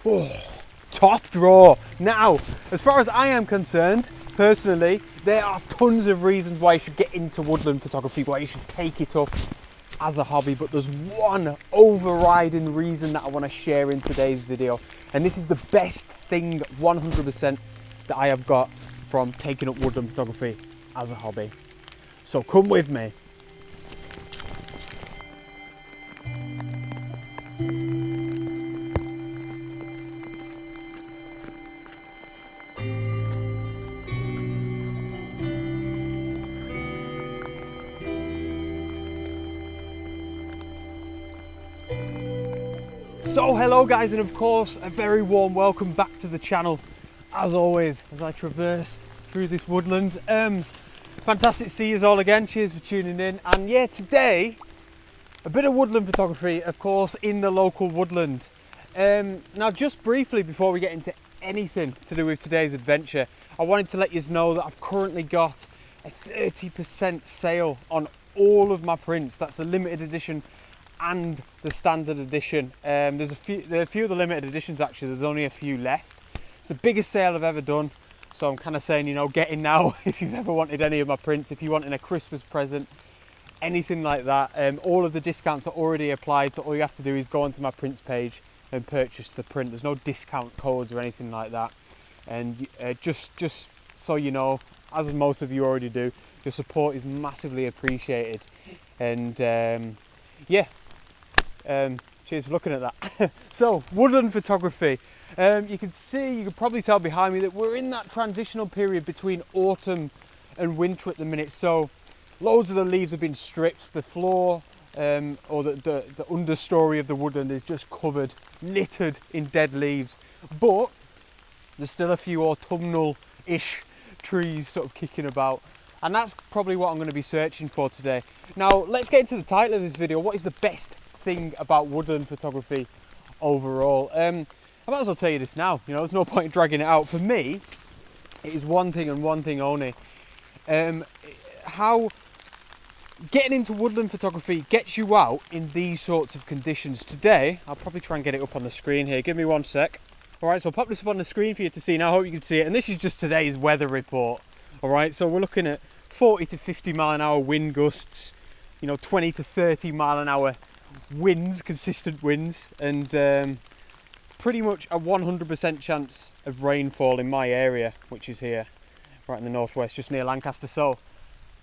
Oh, top draw. Now, as far as I am concerned, personally, there are tons of reasons why you should get into woodland photography, why you should take it up as a hobby, but there's one overriding reason that I want to share in today's video, and this is the best thing 100% that I have got from taking up woodland photography as a hobby. So come with me. So hello guys, and of course a very warm welcome back to the channel as always as I traverse through this woodland. Fantastic to see you all again. Cheers for tuning in. And yeah, today a bit of woodland photography, of course, in the local woodland. Now just briefly before we get into anything to do with today's adventure, I wanted to let you know that I've currently got a 30% sale on all of my prints. That's the limited edition and the standard edition. There are a few of the limited editions actually, there's only a few left. It's the biggest sale I've ever done, so I'm kind of saying, you know, get in now if you've ever wanted any of my prints, if you want in a Christmas present, anything like that. All of the discounts are already applied, so all you have to do is go onto my prints page and purchase the print. There's no discount codes or anything like that. And just so you know, as most of you already do, your support is massively appreciated. And cheers for looking at that. So, woodland photography. You can probably tell behind me that we're in that transitional period between autumn and winter at the minute. So, loads of the leaves have been stripped. The floor or the understory of the woodland is just covered, littered in dead leaves. But there's still a few autumnal-ish trees sort of kicking about. And that's probably what I'm going to be searching for today. Now, let's get into the title of this video. What is the best thing about woodland photography overall? I might as well tell you this now. You know, there's no point in dragging it out. For me, it is one thing and one thing only. How getting into woodland photography gets you out in these sorts of conditions. Today, I'll probably try and get it up on the screen here. Give me one sec. All right, so I'll pop this up on the screen for you to see. Now, I hope you can see it. And this is just today's weather report. All right, so we're looking at 40 to 50 mile an hour wind gusts, you know, 20 to 30 mile an hour winds, consistent winds, and pretty much a 100% chance of rainfall in my area, which is here, right in the northwest, just near Lancaster. So,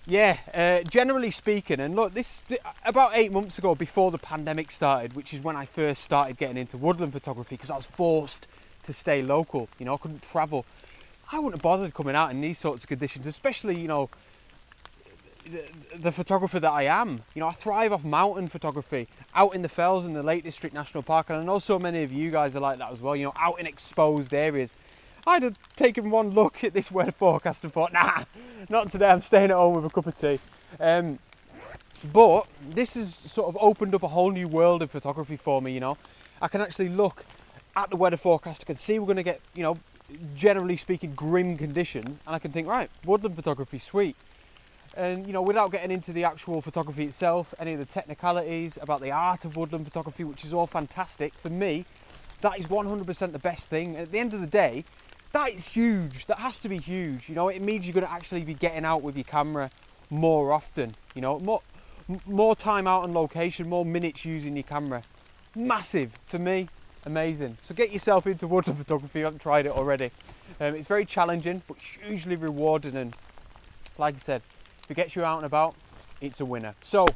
yeah, generally speaking, and look, this about 8 months ago, before the pandemic started, which is when I first started getting into woodland photography, because I was forced to stay local. You know, I couldn't travel. I wouldn't have bothered coming out in these sorts of conditions, especially, you know, the photographer that I am. You know, I thrive off mountain photography, out in the fells in the Lake District National Park, and I know so many of you guys are like that as well, you know, out in exposed areas. I'd have taken one look at this weather forecast and thought, nah, not today, I'm staying at home with a cup of tea. But this has sort of opened up a whole new world of photography for me, you know. I can actually look at the weather forecast, I can see we're going to get, you know, generally speaking, grim conditions, and I can think, right, woodland photography, sweet. And, you know, without getting into the actual photography itself, any of the technicalities about the art of woodland photography, which is all fantastic, for me, that is 100% the best thing. At the end of the day, that is huge. That has to be huge. You know, it means you're going to actually be getting out with your camera more often. You know, more time out on location, more minutes using your camera. Massive for me. Amazing. So get yourself into woodland photography if you haven't tried it already. It's very challenging, but hugely rewarding, and like I said, if it gets you out and about, it's a winner. So,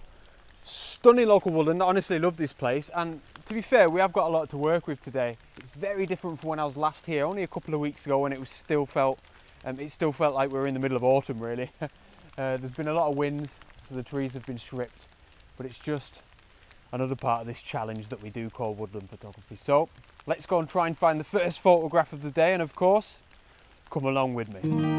stunning local woodland. I honestly love this place, and to be fair, we have got a lot to work with today. It's very different from when I was last here, only a couple of weeks ago, when it still felt like we were in the middle of autumn, really. There's been a lot of winds, so the trees have been stripped, but it's just another part of this challenge that we do call woodland photography. So let's go and try and find the first photograph of the day, and of course, come along with me.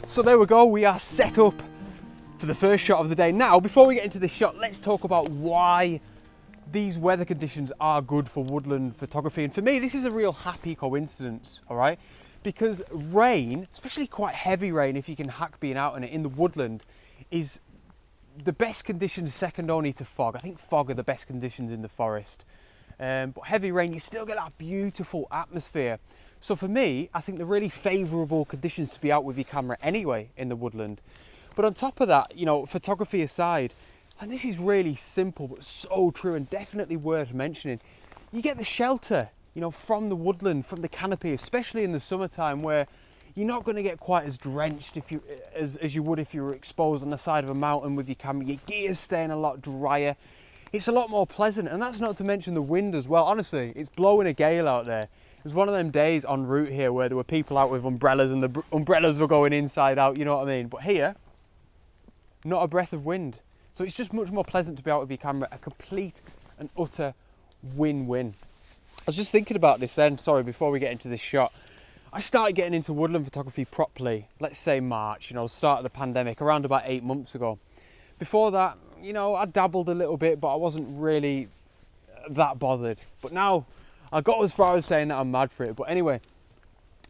So there we go, we are set up for the first shot of the day. Now, before we get into this shot, let's talk about why these weather conditions are good for woodland photography. And for me, this is a real happy coincidence, all right? Because rain, especially quite heavy rain, if you can hack being out in it in the woodland, is the best conditions second only to fog. I think fog are the best conditions in the forest. But heavy rain, you still get that beautiful atmosphere. So for me, I think they're really favourable conditions to be out with your camera anyway in the woodland. But on top of that, you know, photography aside, and this is really simple but so true and definitely worth mentioning, you get the shelter, you know, from the woodland, from the canopy, especially in the summertime, where you're not going to get quite as drenched as you would if you were exposed on the side of a mountain with your camera. Your gear's staying a lot drier. It's a lot more pleasant, and that's not to mention the wind as well. Honestly, it's blowing a gale out there. It was one of them days en route here where there were people out with umbrellas and the umbrellas were going inside out, you know what I mean? But here, not a breath of wind. So it's just much more pleasant to be out with your camera. A complete and utter win-win. I was just thinking about this then, sorry, before we get into this shot. I started getting into woodland photography properly, let's say March, you know, start of the pandemic, around about 8 months ago. Before that, you know, I dabbled a little bit, but I wasn't really that bothered. But now, I got as far as saying that I'm mad for it. But anyway,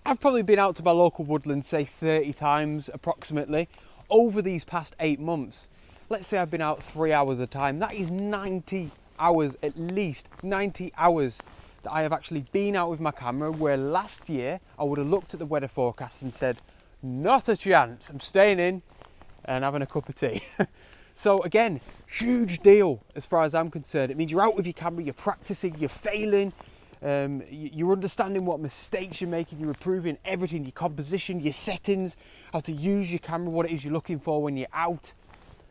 I've probably been out to my local woodland, say 30 times approximately, over these past 8 months. Let's say I've been out 3 hours a time. That is 90 hours, at least 90 hours that I have actually been out with my camera, where last year I would have looked at the weather forecast and said, not a chance, I'm staying in and having a cup of tea. So again, huge deal as far as I'm concerned. It means you're out with your camera, you're practicing, you're failing, you're understanding what mistakes you're making, you're improving everything, your composition, your settings, how to use your camera, what it is you're looking for when you're out.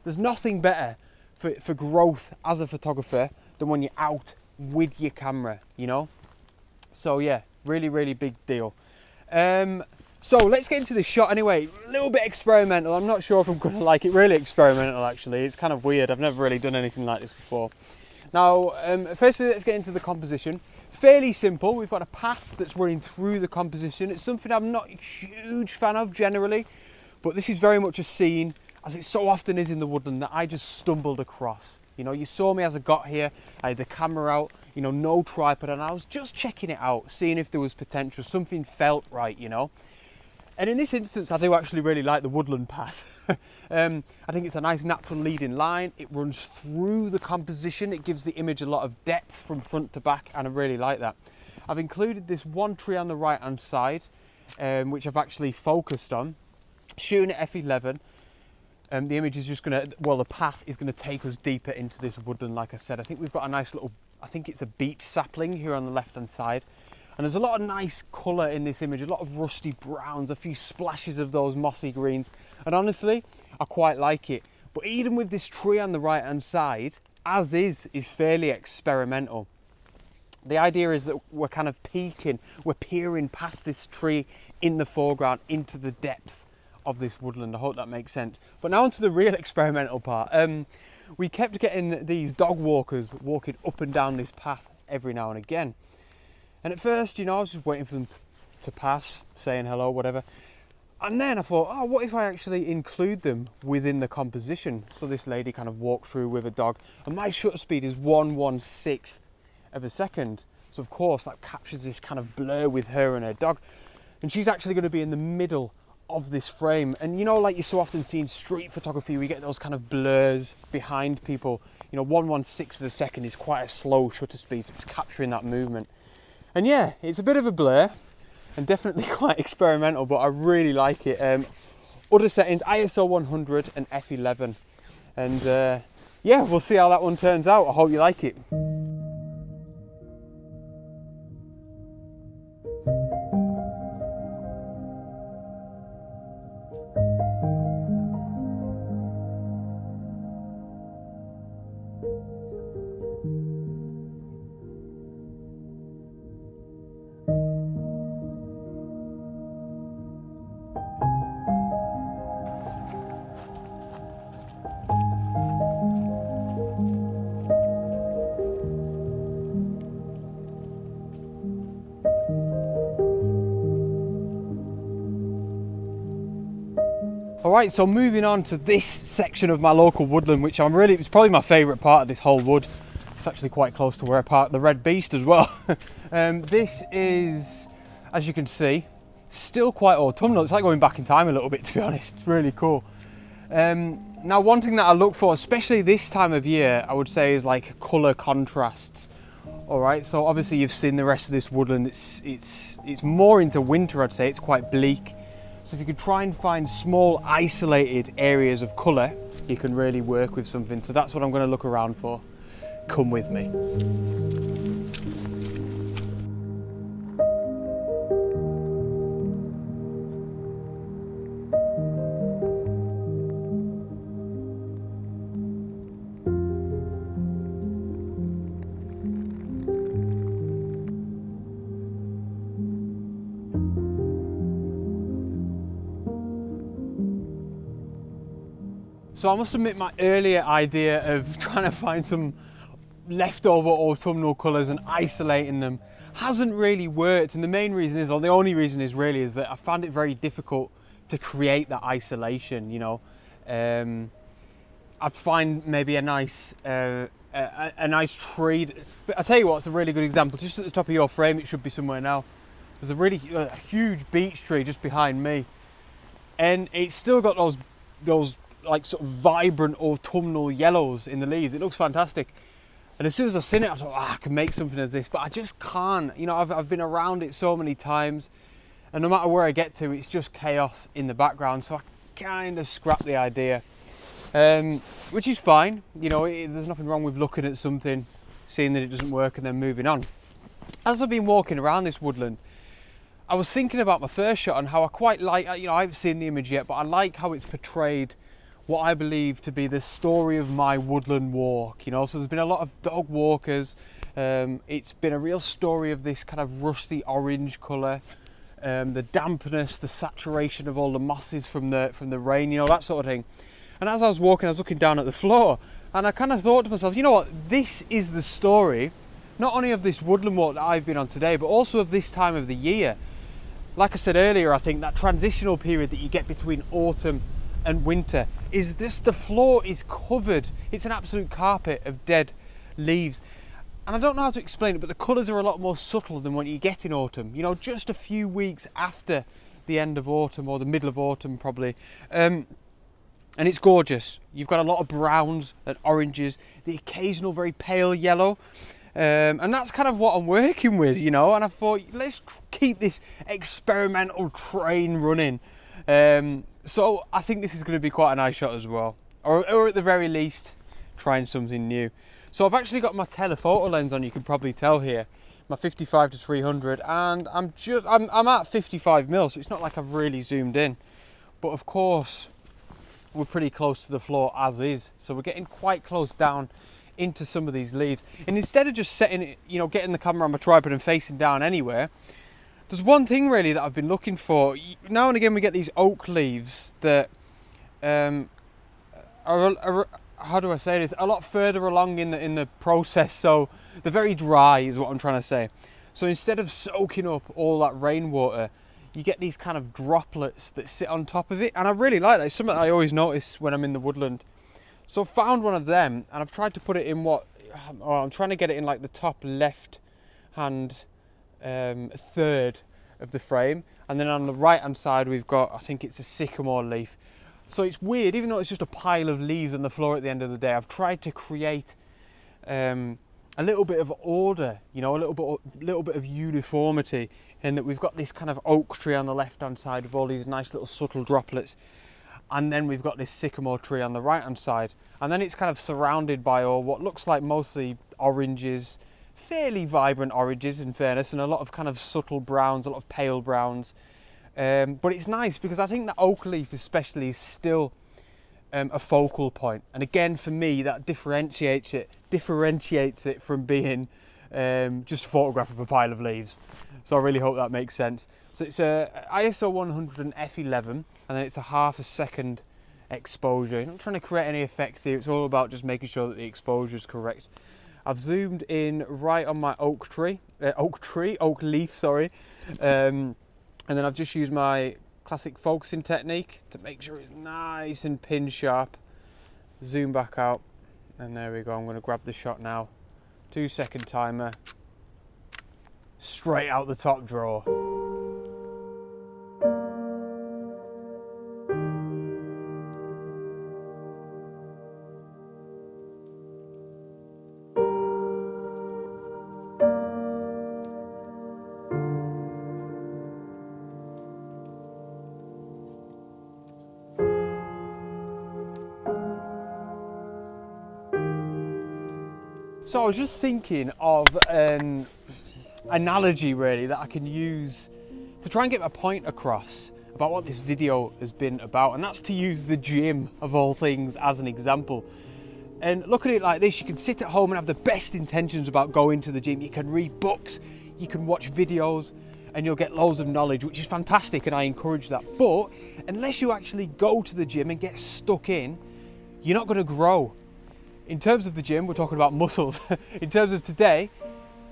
There's nothing better for growth as a photographer than when you're out with your camera, you know. So yeah, really, really big deal. So let's get into this shot anyway. A little bit experimental. I'm not sure if I'm going to like it. Really experimental, actually. It's kind of weird. I've never really done anything like this before. Now, firstly, let's get into the composition. Fairly simple. We've got a path that's running through the composition. It's something I'm not a huge fan of generally, but this is very much a scene, as it so often is in the woodland, that I just stumbled across. You know, you saw me as I got here, I had the camera out, you know, no tripod, and I was just checking it out, seeing if there was potential, something felt right, you know. And in this instance, I do actually really like the woodland path. I think it's a nice natural leading line. It runs through the composition. It gives the image a lot of depth from front to back, and I really like that. I've included this one tree on the right-hand side, which I've actually focused on, shooting at f11. The image is just going to, well, the path is going to take us deeper into this woodland, like I said. I think we've got a nice little, I think it's a beech sapling here on the left-hand side. And there's a lot of nice colour in this image, a lot of rusty browns, a few splashes of those mossy greens. And honestly, I quite like it. But even with this tree on the right-hand side, as is fairly experimental. The idea is that we're kind of peeking, we're peering past this tree in the foreground into the depths of this woodland. I hope that makes sense. But now onto the real experimental part. We kept getting these dog walkers walking up and down this path every now and again. And at first, you know, I was just waiting for them to pass, saying hello, whatever. And then I thought, oh, what if I actually include them within the composition? So this lady kind of walked through with a dog, and my shutter speed is 1/1/6 of a second. So of course that captures this kind of blur with her and her dog. And she's actually going to be in the middle of this frame. And you know, like you so often see in street photography, we get those kind of blurs behind people. You know, 1/1/6 of a second is quite a slow shutter speed, so it's capturing that movement. And yeah, it's a bit of a blur and definitely quite experimental, but I really like it. Other settings, ISO 100 and f11. And yeah, we'll see how that one turns out. I hope you like it. All right, so moving on to this section of my local woodland, which it's probably my favourite part of this whole wood. It's actually quite close to where I park the Red Beast as well. This is, as you can see, still quite autumnal. It's like going back in time a little bit, to be honest. It's really cool. Now, one thing that I look for, especially this time of year, I would say is like colour contrasts. All right, so obviously you've seen the rest of this woodland. It's more into winter, I'd say. It's quite bleak. So if you could try and find small isolated areas of colour, you can really work with something. So that's what I'm going to look around for. Come with me. So I must admit, my earlier idea of trying to find some leftover autumnal colours and isolating them hasn't really worked, and the main reason is, or the only reason is really, is that I found it very difficult to create that isolation. You know, I'd find maybe a nice tree. But I tell you what, it's a really good example. Just at the top of your frame, it should be somewhere now. There's a really huge beech tree just behind me, and it's still got those like sort of vibrant autumnal yellows in the leaves. It looks fantastic. And as soon as I've seen it, I thought, I can make something of this, but I just can't. You know, I've been around it so many times, and no matter where I get to, it's just chaos in the background. So I kind of scrapped the idea, which is fine. You know, there's nothing wrong with looking at something, seeing that it doesn't work, and then moving on. As I've been walking around this woodland, I was thinking about my first shot and how I quite like, you know, I haven't seen the image yet, but I like how it's portrayed what I believe to be the story of my woodland walk. You know, so there's been a lot of dog walkers. It's been a real story of this kind of rusty orange colour, the dampness, the saturation of all the mosses from the rain, you know, that sort of thing. And as I was walking, I was looking down at the floor, and I kind of thought to myself, you know what, this is the story, not only of this woodland walk that I've been on today, but also of this time of the year. Like I said earlier, I think that transitional period that you get between autumn and winter is just, the floor is covered, it's an absolute carpet of dead leaves. And I don't know how to explain it, but the colours are a lot more subtle than what you get in autumn. You know, just a few weeks after the end of autumn, or the middle of autumn probably. And it's gorgeous. You've got a lot of browns and oranges, the occasional very pale yellow. And that's kind of what I'm working with, you know. And I thought, let's keep this experimental train running. So I think this is going to be quite a nice shot as well, or at the very least trying something new. So I've actually got my telephoto lens on, you can probably tell here, my 55-300, and I'm at 55mm, so it's not like I've really zoomed in, but of course we're pretty close to the floor as is, so we're getting quite close down into some of these leaves. And instead of just setting it, you know, getting the camera on my tripod and facing down anywhere, there's one thing really that I've been looking for. Now and again we get these oak leaves that are how do I say this, a lot further along in the process, so they're very dry is what I'm trying to say. So instead of soaking up all that rainwater, you get these kind of droplets that sit on top of it, and I really like that. It's something I always notice when I'm in the woodland. So I found one of them, and I've tried to put it in I'm trying to get it in like the top left hand third of the frame, and then on the right hand side we've got, I think it's a sycamore leaf. So it's weird, even though it's just a pile of leaves on the floor at the end of the day, I've tried to create a little bit of order, you know, a little bit of uniformity, in that we've got this kind of oak tree on the left hand side with all these nice little subtle droplets, and then we've got this sycamore tree on the right hand side, and then it's kind of surrounded by all what looks like mostly oranges, fairly vibrant oranges in fairness, and a lot of kind of subtle browns, a lot of pale browns. But it's nice because I think the oak leaf especially is still a focal point, and again for me that differentiates it from being just a photograph of a pile of leaves. So I really hope that makes sense. So it's a ISO 100 and f11, and then it's a ½ second exposure. I'm not trying to create any effects here, it's all about just making sure that the exposure is correct. I've zoomed in right on my oak leaf, sorry. And then I've just used my classic focusing technique to make sure it's nice and pin sharp. Zoom back out, and there we go. I'm going to grab the shot now. 2-second timer, straight out the top drawer. So I was just thinking of an analogy really that I can use to try and get my point across about what this video has been about, and that's to use the gym of all things as an example. And look at it like this: you can sit at home and have the best intentions about going to the gym. You can read books, you can watch videos, and you'll get loads of knowledge, which is fantastic, and I encourage that. But unless you actually go to the gym and get stuck in, you're not going to grow. In terms of the gym, we're talking about muscles. In terms of today,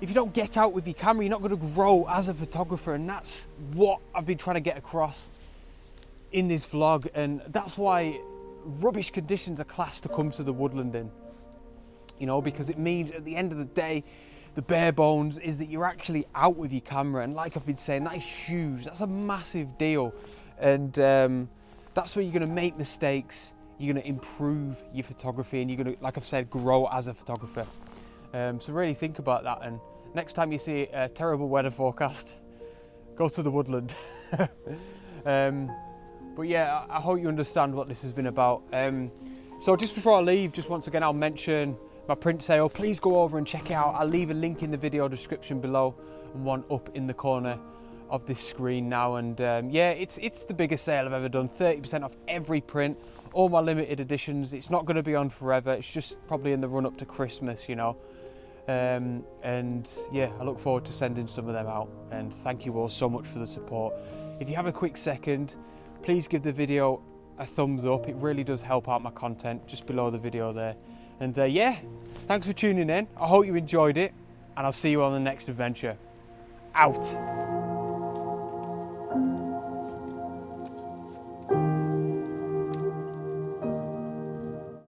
if you don't get out with your camera, you're not going to grow as a photographer, and that's what I've been trying to get across in this vlog. And that's why rubbish conditions are classed to come to the woodland in, you know, because it means at the end of the day, the bare bones is that you're actually out with your camera. And like I've been saying, that is huge. That's a massive deal. And that's where you're going to make mistakes. You're going to improve your photography, and you're going to, like I've said, grow as a photographer. So really think about that, and next time you see a terrible weather forecast, go to the woodland. But yeah, I hope you understand what this has been about. So just before I leave, just once again, I'll mention my print sale. Please go over and check it out. I'll leave a link in the video description below and one up in the corner of this screen now. And yeah, it's the biggest sale I've ever done. 30% off every print, all my limited editions. It's not going to be on forever. It's just probably in the run up to Christmas, you know. And yeah, I look forward to sending some of them out, and thank you all so much for the support. If you have a quick second, please give the video a thumbs up. It really does help out my content just below the video there. And yeah, thanks for tuning in. I hope you enjoyed it, and I'll see you on the next adventure. Out.